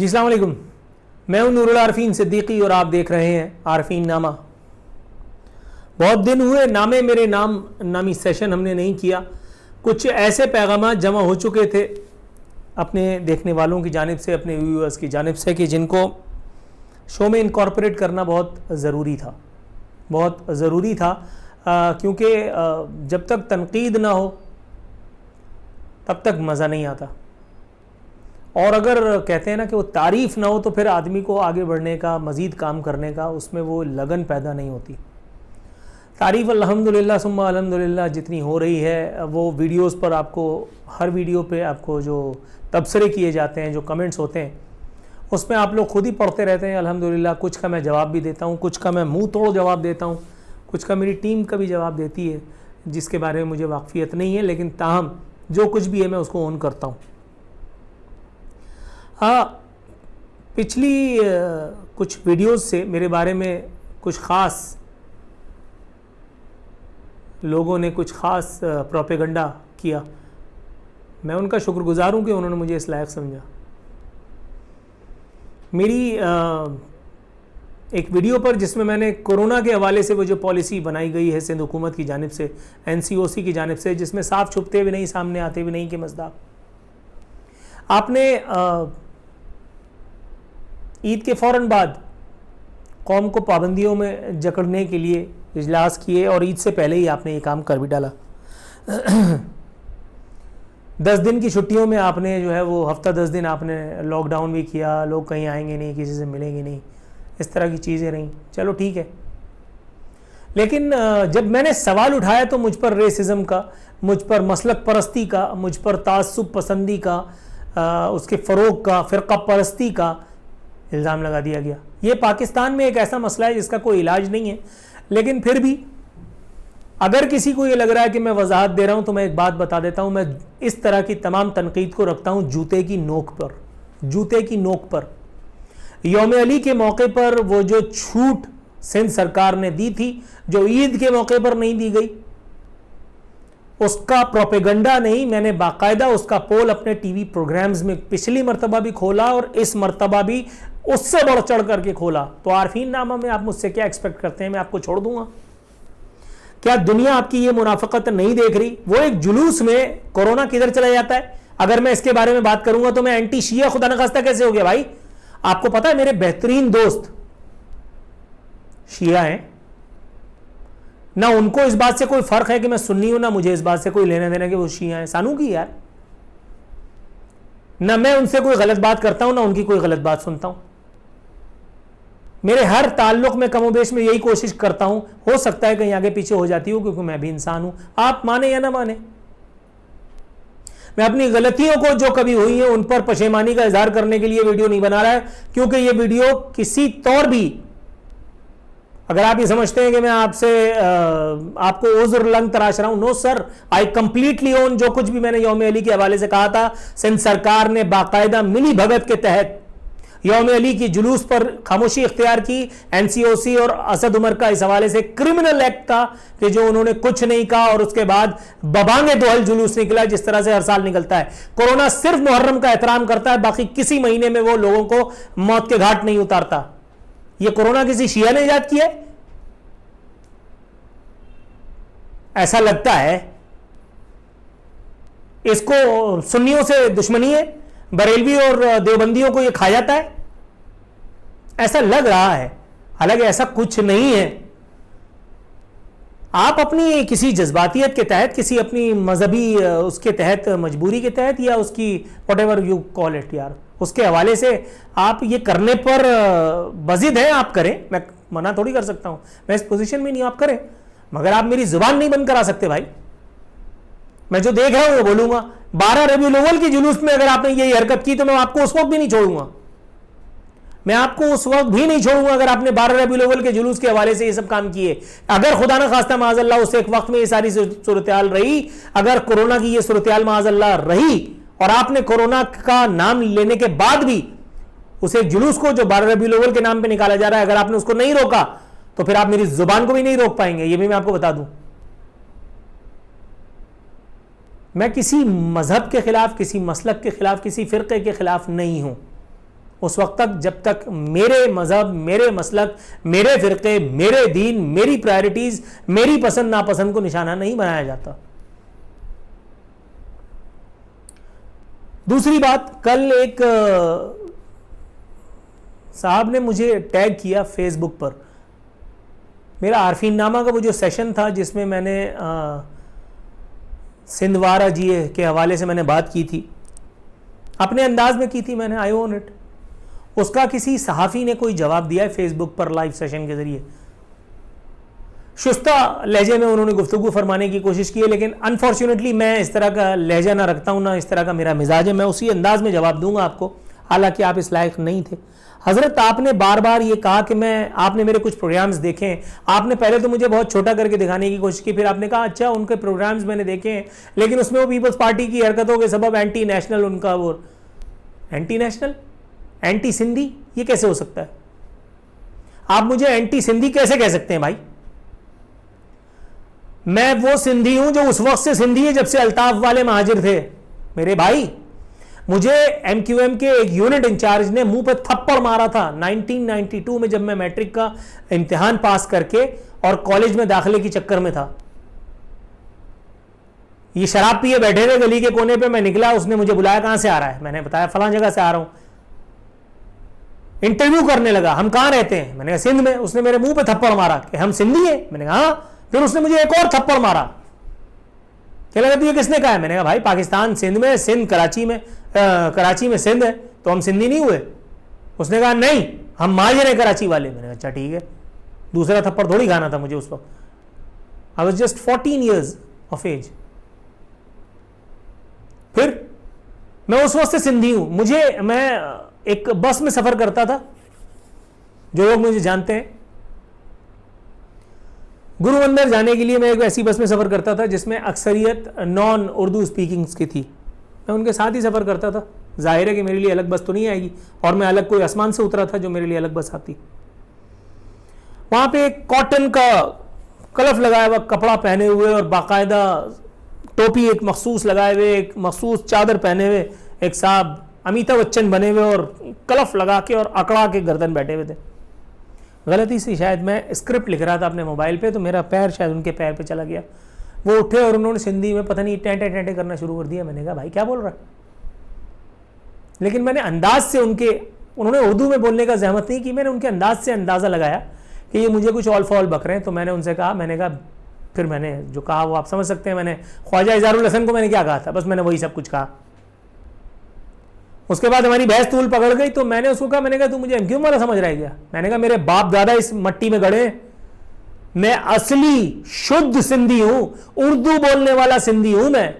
जी अस्सलाम वालेकुम। मैं हूं नूरुल आरफीन सिद्दीकी और आप देख रहे हैं आरफीन नामा। बहुत दिन हुए नामे मेरे नामी सेशन हमने नहीं किया। कुछ ऐसे पैगाम जमा हो चुके थे अपने देखने वालों की जानिब से, अपने व्यूअर्स की जानिब से, कि जिनको शो में इनकॉर्पोरेट करना बहुत ज़रूरी था, क्योंकि जब तक तनकीद ना हो तब तक मज़ा नहीं आता। और अगर कहते हैं ना कि वो तारीफ़ ना हो तो फिर आदमी को आगे बढ़ने का, मज़ीद काम करने का, उसमें वो लगन पैदा नहीं होती। तारीफ़ अल्हम्दुलिल्लाह सुम्मा अल्हम्दुलिल्लाह जितनी हो रही है, वो वीडियोस पर आपको, हर वीडियो पे आपको जो तबसरे किए जाते हैं, जो कमेंट्स होते हैं, उसमें आप लोग खुद ही पढ़ते रहते हैं अल्हम्दुलिल्लाह। कुछ का मैं जवाब भी देता हूँ, कुछ का मैं मुँह तोड़ जवाब देता हूँ, कुछ का मेरी टीम का भी जवाब देती है, जिसके बारे में मुझे वाक़फ़ियत नहीं है, लेकिन ताहम जो कुछ भी है मैं उसको ऑन करता हूँ। पिछली कुछ वीडियोस से मेरे बारे में कुछ ख़ास लोगों ने कुछ ख़ास प्रोपेगेंडा किया। मैं उनका शुक्रगुज़ार हूँ कि उन्होंने मुझे इस लायक समझा। मेरी एक वीडियो पर जिसमें मैंने कोरोना के हवाले से वो जो पॉलिसी बनाई गई है सिंध हुकूमत की जानिब से, NCOC की जानिब से, जिसमें साफ छुपते भी नहीं, सामने आते भी नहीं कि मज़दाक, आपने ईद के फ़ौरन बाद कौम को पाबंदियों में जकड़ने के लिए इजलास किए और ईद से पहले ही आपने ये काम कर भी डाला। 10 दिन की छुट्टियों में आपने जो है वो हफ्ता 10 दिन आपने लॉकडाउन भी किया, लोग कहीं आएंगे नहीं, किसी से मिलेंगे नहीं, इस तरह की चीज़ें रहीं। चलो ठीक है, लेकिन जब मैंने सवाल उठाया तो मुझ पर रेसिज्म का, मुझ पर मसलक परस्ती का, मुझ पर तासुब पसंदी का, उसके फ़रोग का, फ़िरक़ा परस्ती का इल्ज़ाम लगा दिया गया। ये पाकिस्तान में एक ऐसा मसला है जिसका कोई इलाज नहीं है, लेकिन फिर भी अगर किसी को ये लग रहा है कि मैं वजाहत दे रहा हूँ तो मैं एक बात बता देता हूँ। मैं इस तरह की तमाम तनकीद को रखता हूँ जूते की नोक पर। यौम अली के मौके पर वो जो छूट सिंध सरकार ने दी थी, जो ईद के मौके पर नहीं दी गई, उसका प्रोपेगेंडा नहीं, मैंने बाकायदा उसका पोल अपने टीवी प्रोग्राम्स में पिछली मरतबा भी खोला और इस मरतबा भी उससे बढ़ चढ़ करके खोला। तो आरफीन नामा में आप मुझसे क्या एक्सपेक्ट करते हैं? मैं आपको छोड़ दूंगा? क्या दुनिया आपकी ये मुनाफिकत नहीं देख रही? वो एक जुलूस में कोरोना किधर चला जाता है। अगर मैं इसके बारे में बात करूंगा तो मैं एंटी शिया खुदा न खास्ता कैसे हो गया भाई? आपको पता है मेरे बेहतरीन दोस्त शिया हैं, ना उनको इस बात से कोई फर्क है कि मैं सुन्नी हूं, ना मुझे इस बात से कोई लेने देने कि वो शिया हैं। सानू की यार, ना मैं उनसे कोई गलत बात करता हूं, ना उनकी कोई गलत बात सुनता हूं। मेरे हर ताल्लुक में कमोबेश में यही कोशिश करता हूं। हो सकता है कहीं आगे पीछे हो जाती हूं, क्योंकि मैं भी इंसान हूं, आप माने या ना माने। मैं अपनी गलतियों को जो कभी हुई है उन पर पशेमानी का इजहार करने के लिए वीडियो नहीं बना रहा है, क्योंकि ये वीडियो किसी तौर भी, अगर आप ये समझते हैं कि मैं आपको ओज़र लंग तराश रहा हूं, no sir, I completely own जो कुछ भी मैंने यौम अली के हवाले से कहा था। सिंध सरकार ने बाकायदा मिली भगत के तहत यौम अली की जुलूस पर खामोशी इख्तियार की। NCOC और असद उमर का इस हवाले से क्रिमिनल एक्ट था कि जो उन्होंने कुछ नहीं कहा और उसके बाद बबांगे दोहल जुलूस निकला, जिस तरह से हर साल निकलता है। कोरोना सिर्फ मुहर्रम का एहतराम करता है, बाकी किसी महीने में वो लोगों को मौत के घाट नहीं उतारता। ये कोरोना किसी शिया ने इजाद किया है? ऐसा लगता है। इसको सुन्नियों से दुश्मनी है, बरेलवी और देवबंदियों को ये खा जाता है, ऐसा लग रहा है। हालांकि ऐसा कुछ नहीं है। आप अपनी किसी जज्बातियत के तहत, किसी अपनी मजहबी उसके तहत, मजबूरी के तहत, या उसकी व्हाटएवर यू कॉल इट यार, उसके हवाले से आप ये करने पर बजिद हैं, आप करें, मैं मना थोड़ी कर सकता हूं। मैं इस पोजीशन में नहीं, आप करें, मगर आप मेरी जुबान नहीं बंद करा सकते भाई। मैं जो देख रहा हूं वो बोलूंगा। 12 रबीउल अव्वल की जुलूस में अगर आपने यही हरकत की तो मैं आपको उस वक्त भी नहीं छोड़ूंगा। मैं आपको उस वक्त भी नहीं छोड़ूंगा अगर आपने 12 रबीउल अव्वल के जुलूस के हवाले से ये सब काम किए। अगर खुदा न खास्ता माज़अल्लाह उस एक वक्त में ये सारी सूरत-ए-हाल रही, अगर कोरोना की ये सूरत-ए-हाल माज़अल्लाह रही और आपने कोरोना का नाम लेने के बाद भी उस एक जुलूस को जो 12 रबीउल अव्वल के नाम पे निकाला जा रहा है, अगर आपने उसको नहीं रोका तो फिर आप मेरी जुबान को भी नहीं रोक पाएंगे, ये भी मैं आपको बता दूं। मैं किसी मजहब के खिलाफ, किसी मसलक के खिलाफ, किसी फिरके के खिलाफ नहीं हूं। उस वक्त तक जब तक मेरे मजहब, मेरे मसलक, मेरे फिरके, मेरे दीन, मेरी प्रायोरिटीज, मेरी पसंद नापसंद को निशाना नहीं बनाया जाता। दूसरी बात, कल एक साहब ने मुझे टैग किया फेसबुक पर। मेरा आरफीन नामा का वो जो सेशन था जिसमें मैंने सिंधवारा जी के हवाले से मैंने बात की थी, अपने अंदाज में की थी मैंने, आई ओन इट। उसका किसी सहाफ़ी ने कोई जवाब दिया है फेसबुक पर लाइव सेशन के ज़रिए। शुस्ता लहजे में उन्होंने गुफ्तगू फरमाने की कोशिश की है, लेकिन अनफॉर्चुनेटली मैं इस तरह का लहजा ना रखता हूँ, ना इस तरह का मेरा मिजाज है। मैं उसी अंदाज में जवाब दूंगा आपको, हालांकि आप इस लायक नहीं थे। हज़रत, आपने बार बार ये कहा कि आपने मेरे कुछ प्रोग्राम्स देखे हैं। आपने पहले तो मुझे बहुत छोटा करके दिखाने की कोशिश की, फिर आपने कहा अच्छा उनके प्रोग्राम्स मैंने देखे हैं, लेकिन उसमें वो पीपल्स पार्टी की हरकतों के सबब एंटी नेशनल, उनका वो एंटी नेशनल, एंटी सिंधी, ये कैसे हो सकता है? आप मुझे एंटी सिंधी कैसे कह सकते हैं भाई? मैं वो सिंधी हूं जो उस वक्त से सिंधी है जब से अल्ताफ वाले महाजिर थे। मेरे भाई, मुझे एमक्यूएम के एक यूनिट इंचार्ज ने मुंह पे थप्पड़ मारा था 1992 में, जब मैं मैट्रिक का इम्तिहान पास करके और कॉलेज में दाखिले के चक्कर में था। ये शराब पिए बैठे थे गली के कोने पे, मैं निकला, उसने मुझे बुलाया, कहां से आ रहा है? मैंने बताया फलां जगह से आ रहा हूं। इंटरव्यू करने लगा, हम कहां रहते हैं? मैंने कहा सिंध में। उसने मेरे मुंह पे थप्पड़ मारा कि हम सिंधी हैं। मैंने कहा हाँ। फिर उसने मुझे एक और थप्पड़ मारा, क्या लगा तुझे किसने कहा है? मैंने कहा भाई पाकिस्तान सिंध में, सिंध कराची में, कराची में सिंध है, तो हम सिंधी नहीं हुए? उसने कहा नहीं, हम महाजर हैं कराची वाले। मैंने कहा अच्छा ठीक है। दूसरा थप्पड़ थोड़ी खाना था मुझे उस वक्त। I was just 14 years of age. फिर मैं उस वक्त से सिंधी हूं। मैं एक बस में सफर करता था, जो लोग मुझे जानते हैं, गुरु मंदिर जाने के लिए मैं एक ऐसी बस में सफर करता था जिसमें अक्सरियत नॉन उर्दू स्पीकिंग्स की थी। मैं उनके साथ ही सफर करता था। जाहिर है कि मेरे लिए अलग बस तो नहीं आएगी, और मैं अलग कोई आसमान से उतरा था जो मेरे लिए अलग बस आती। वहां पे एक कॉटन का कलफ लगाया हुआ कपड़ा पहने हुए और बाकायदा टोपी एक मखसूस लगाए हुए, एक मखसूस चादर पहने हुए एक साहब अमिताभ बच्चन बने हुए और कलफ लगा के और अकड़ा के गर्दन बैठे हुए थे। गलती से शायद मैं स्क्रिप्ट लिख रहा था अपने मोबाइल पे, तो मेरा पैर शायद उनके पैर पे चला गया। वो उठे और उन्होंने सिंधी में पता नहीं टेंटे टेंटे करना शुरू कर दिया। मैंने कहा भाई क्या बोल रहा है? लेकिन मैंने अंदाज से उन्होंने उर्दू में बोलने का जहमत नहीं की, मैंने उनके अंदाज से अंदाज़ा लगाया कि ये मुझे कुछ ऑल फॉल बक रहे हैं। तो मैंने उनसे कहा, फिर मैंने जो कहा वो आप समझ सकते हैं। मैंने ख्वाजा इज़ारुल हसन को मैंने क्या कहा था, बस मैंने वही सब कुछ कहा। उसके बाद हमारी बहस तूल पकड़ गई, तो मैंने उसको कहा, मैंने कहा तू मुझे एमक्यूएम वाला समझ रहा है क्या? मैंने कहा मेरे बाप दादा इस मट्टी में गड़े, मैं असली शुद्ध सिंधी हूं, उर्दू बोलने वाला सिंधी हूं मैं।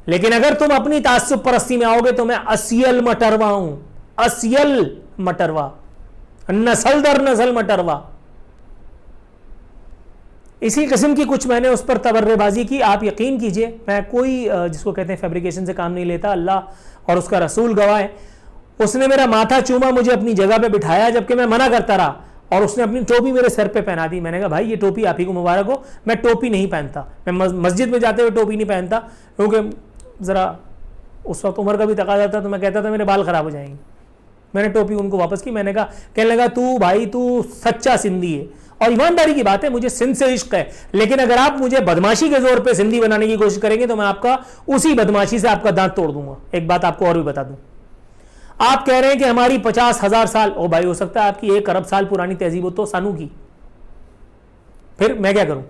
लेकिन अगर तुम अपनी तासुब परस्ती में आओगे तो मैं असियल मटरवा हूं, असियल मटरवा, नस्ल दर नस्ल मटरवा। इसी किस्म की कुछ मैंने उस पर तबर्रेबाजी की। आप यकीन कीजिए, मैं कोई जिसको कहते हैं फैब्रिकेशन से काम नहीं लेता, अल्लाह और उसका रसूल गवाह है। उसने मेरा माथा चूमा, मुझे अपनी जगह पे बिठाया, जबकि मैं मना करता रहा, और उसने अपनी टोपी मेरे सर पे पहना दी। मैंने कहा भाई ये टोपी आप ही को मुबारक हो, मैं टोपी नहीं पहनता, मैं मस्जिद में जाते हुए टोपी नहीं पहनता, क्योंकि ज़रा उस वक्त उम्र का भी तकाजा था, तो मैं कहता था मेरे बाल ख़राब हो जाएंगे। मैंने टोपी उनको वापस की। मैंने कहा, कहने लगा तू भाई तू सच्चा सिंधी है, और ईमानदारी की बात है, मुझे सिंध से इश्क है, लेकिन अगर आप मुझे बदमाशी के जोर पे सिंधी बनाने की कोशिश करेंगे तो मैं आपका उसी बदमाशी से आपका दांत तोड़ दूंगा। एक बात आपको और भी बता दूं, आप कह रहे हैं कि हमारी 50,000 साल, ओ भाई हो सकता है आपकी 1 अरब साल पुरानी तहजीब हो तो सानू की, फिर मैं क्या करूं?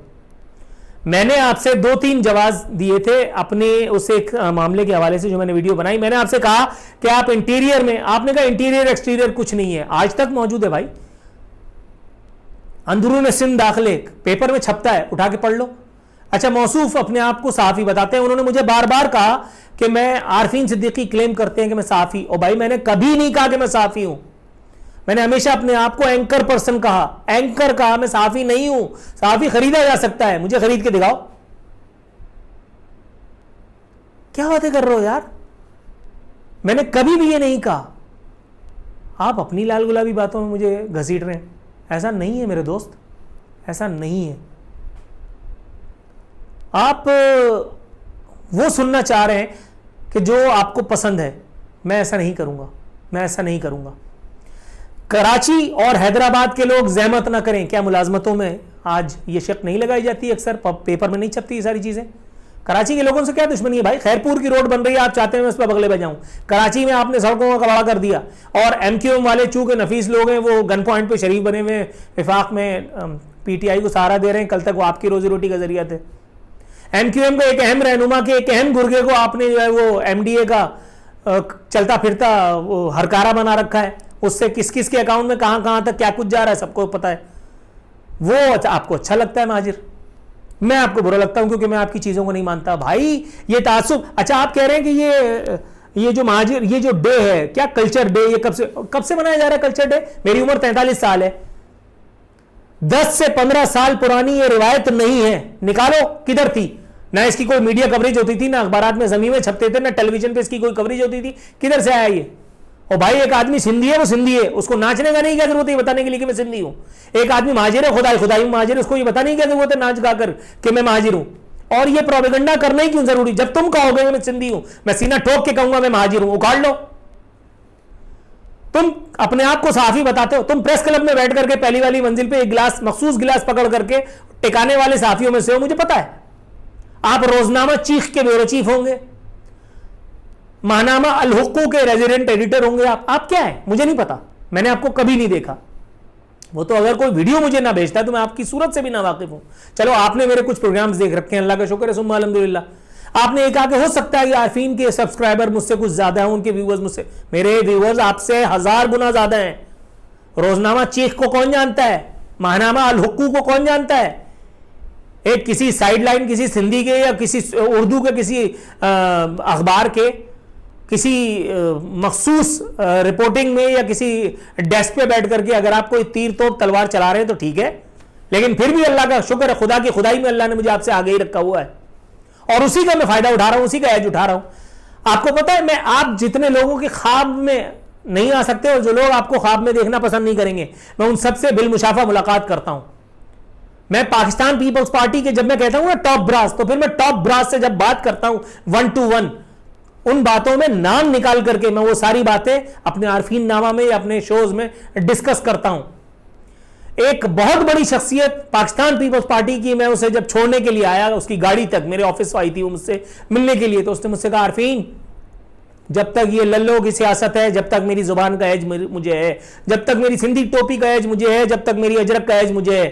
मैंने आपसे 2-3 जवाब दिए थे अपने उस एक मामले के हवाले से जो मैंने वीडियो बनाई। मैंने आपसे कहा कि आप इंटीरियर में, आपने कहा इंटीरियर एक्सटीरियर कुछ नहीं है, आज तक मौजूद है भाई। अंदरून सिंध दाखिले पेपर में छपता है, उठा के पढ़ लो। अच्छा, मौसूफ अपने आप को सहाफ़ी बताते हैं, उन्होंने मुझे बार बार कहा कि मैं आरफीन सिद्दीकी क्लेम करते हैं कि मैं सहाफ़ी, और भाई मैंने कभी नहीं कहा कि मैं सहाफ़ी हूं। मैंने हमेशा अपने आप को एंकर पर्सन कहा, एंकर कहा, मैं सहाफ़ी नहीं हूं। सहाफ़ी खरीदा जा सकता है, मुझे खरीद के दिखाओ। क्या बातें कर रहे हो यार? मैंने कभी भी ये नहीं कहा। आप अपनी लाल गुलाबी बातों में मुझे घसीट रहे हैं। ऐसा नहीं है मेरे दोस्त, ऐसा नहीं है। आप वो सुनना चाह रहे हैं कि जो आपको पसंद है, मैं ऐसा नहीं करूंगा, मैं ऐसा नहीं करूंगा। कराची और हैदराबाद के लोग जहमत ना करें। क्या मुलाजमतों में आज ये शक नहीं लगाई जाती, अक्सर पेपर में नहीं छपती ये सारी चीजें? कराची के लोगों से क्या दुश्मनी है भाई? खैरपुर की रोड बन रही है, आप चाहते हैं मैं उस पर बगले बजाऊं? कराची में आपने सड़कों का कबाड़ा कर दिया, और एमक्यूएम वाले चूंकि नफीस लोग हैं, वो गन पॉइंट पे शरीफ बने हुए विफाक में पीटीआई को सहारा दे रहे हैं। कल तक वो आपकी रोजी रोटी का जरिया थे। एमक्यूएम के एक अहम रहनुमा के एक अहम गुर्गे को आपने जो है वो एमडीए का चलता फिरता वो हरकारा बना रखा है। उससे किस किस के अकाउंट में कहां तक क्या कुछ जा रहा है सबको पता है। वो आपको अच्छा लगता है महाजिर, मैं आपको बुरा लगता हूं क्योंकि मैं आपकी चीजों को नहीं मानता भाई। ये तासुब, अच्छा आप कह रहे हैं कि ये जो महाजिर, ये जो डे है क्या कल्चर डे, ये कब से मनाया जा रहा है कल्चर डे? मेरी उम्र 43 साल है, 10 से 15 साल पुरानी ये रिवायत नहीं है। निकालो किधर थी? ना इसकी कोई मीडिया कवरेज होती थी, ना अखबारात में जमीन में छपते थे, ना टेलीविजन पे इसकी कोई कवरेज होती थी। किधर से आया ये? और भाई एक आदमी सिंधी है, वो सिंधी है, उसको नाचने का नहीं क्या जरूरत है बताने के लिए कि मैं सिंधी हूं। एक आदमी महाजिर है, खुदाई महाजिर, उसको ये बताने की क्या जरूरत है नाच गाकर कि मैं महाजिर हूं। और ये प्रोपेगेंडा करना ही क्यों जरूरी? जब तुम कहोगे मैं सिंधी हूं, मैं सीना ठोक के कहूंगा मैं महाजिर हूं, उखाड़ लो। तुम अपने आप को सहाफी बताते हो, तुम प्रेस क्लब में बैठ करके पहली वाली मंजिल पे एक गिलास, मखसूस गिलास पकड़ करके टिकाने वाले सहाफियों में से हो, मुझे पता है। आप रोजनामा चीख के ब्यूरो चीफ होंगे, माहनामा अल हुक्कू के रेजिडेंट एडिटर होंगे आप क्या है मुझे नहीं पता, मैंने आपको कभी नहीं देखा। वो तो अगर कोई वीडियो मुझे ना भेजता तो मैं आपकी सूरत से भी ना वाकिफ हूं। चलो आपने मेरे कुछ प्रोग्राम्स देख रखे हैं, अल्लाह का शुक्र है, सुम्मा अल्हम्दुलिल्लाह। आपने एक आगे हो सकता है कि आरफीन के सब्सक्राइबर मुझसे कुछ ज्यादा हैं, उनके व्यूवर्स मुझसे, मेरे व्यूवर्स आपसे 1000 गुना ज्यादा हैं। रोजनामा चीख को कौन जानता है? माहनामा अल हुक्कू को कौन जानता है? एक किसी साइडलाइन किसी सिंधी के या किसी उर्दू के किसी अखबार के किसी मखसूस रिपोर्टिंग में या किसी डेस्क पे बैठ करके अगर आप कोई तीर तोप तलवार चला रहे हैं तो ठीक है, लेकिन फिर भी अल्लाह का शुक्र है, खुदा की खुदाई में अल्लाह ने मुझे आपसे आगे ही रखा हुआ है और उसी का मैं फायदा उठा रहा हूं, उसी का एज उठा रहा हूं। आपको पता है, मैं आप जितने लोगों के ख्वाब में नहीं आ सकते और जो लोग आपको ख्वाब में देखना पसंद नहीं करेंगे, मैं उन सबसे बिलमुशाफा मुलाकात करता हूं। मैं पाकिस्तान पीपल्स पार्टी के जब मैं कहता हूं ना टॉप ब्रास, तो फिर मैं टॉप ब्रास से जब बात करता हूं 1 to 1, उन बातों में नाम निकाल करके मैं वो सारी बातें अपने आरफीन नामा में या अपने शोज में डिस्कस करता हूं। एक बहुत बड़ी शख्सियत पाकिस्तान पीपल्स पार्टी की, मैं उसे जब छोड़ने के लिए आया, उसकी गाड़ी तक मेरे ऑफिस आई थी वो मुझसे मिलने के लिए, तो उसने मुझसे कहा आरफीन जब तक ये लल्लों की सियासत है, जब तक मेरी जुबान का एज मुझे है, जब तक मेरी सिंधी टोपी का एज मुझे है, जब तक मेरी अजरक का एज मुझे है,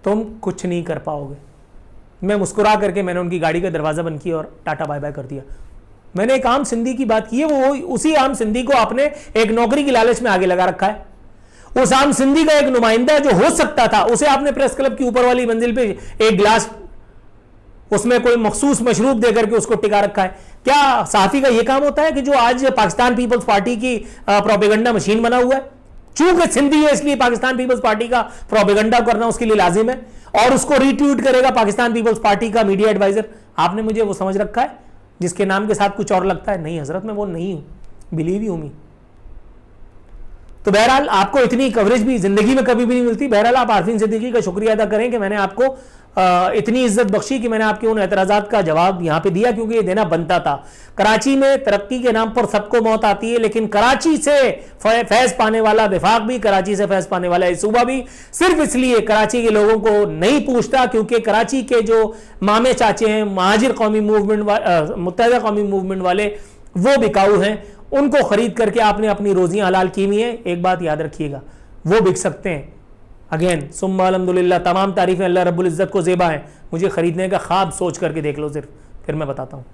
तुम कुछ नहीं कर पाओगे। मैं मुस्कुरा करके मैंने उनकी गाड़ी का दरवाजा बंद किया और टाटा बाय बाय कर दिया। मैंने एक आम सिंधी की बात की है, वो उसी आम सिंधी को आपने एक नौकरी की लालच में आगे लगा रखा है। उस आम सिंधी का एक नुमाइंदा जो हो सकता था, उसे आपने प्रेस क्लब की ऊपर वाली मंजिल पे एक गिलास, उसमें कोई मखसूस मशरूब देकर के उसको टिका रखा है। क्या सहाफी का यह काम होता है कि जो आज पाकिस्तान पीपल्स पार्टी की प्रोपेगेंडा मशीन बना हुआ है, चूंकि सिंधी है इसलिए पाकिस्तान पीपल्स पार्टी का प्रोपेगेंडा करना उसके लिए लाजिम है, और उसको रीट्वीट करेगा पाकिस्तान पीपल्स पार्टी का मीडिया एडवाइजर। आपने मुझे वो समझ रखा है जिसके नाम के साथ कुछ और लगता है? नहीं हजरत, मैं वो नहीं हूं, बिलीव यू मी। तो बहरहाल आपको इतनी कवरेज भी जिंदगी में कभी भी नहीं मिलती। बहरहाल आप आरफीन सिद्दीकी का शुक्रिया अदा करें कि मैंने आपको इतनी इज्जत बख्शी कि मैंने आपके उन एतराजात का जवाब यहां पे दिया, क्योंकि ये देना बनता था। कराची में तरक्की के नाम पर सबको मौत आती है, लेकिन कराची से फैज पाने वाला विफाक भी, कराची से फैज पाने वाला सूबा भी सिर्फ इसलिए कराची के लोगों को नहीं पूछता क्योंकि कराची के जो मामे चाचे हैं, महाजिर कौमी मूवमेंट, मुत्तहिदा कौमी मूवमेंट वाले, वो बिकाऊ हैं। उनको खरीद करके आपने अपनी रोजियां हलाल की हुई हैं। एक बात याद रखिएगा, वो बिक सकते हैं। अगेन सुम्मा अल्हम्दुलिल्लाह, तमाम तारीफें अल्लाह रब्बुल इज़्ज़त को ज़ेबा हैं। मुझे खरीदने का ख्वाब सोच करके देख लो सिर्फ, फिर मैं बताता हूँ।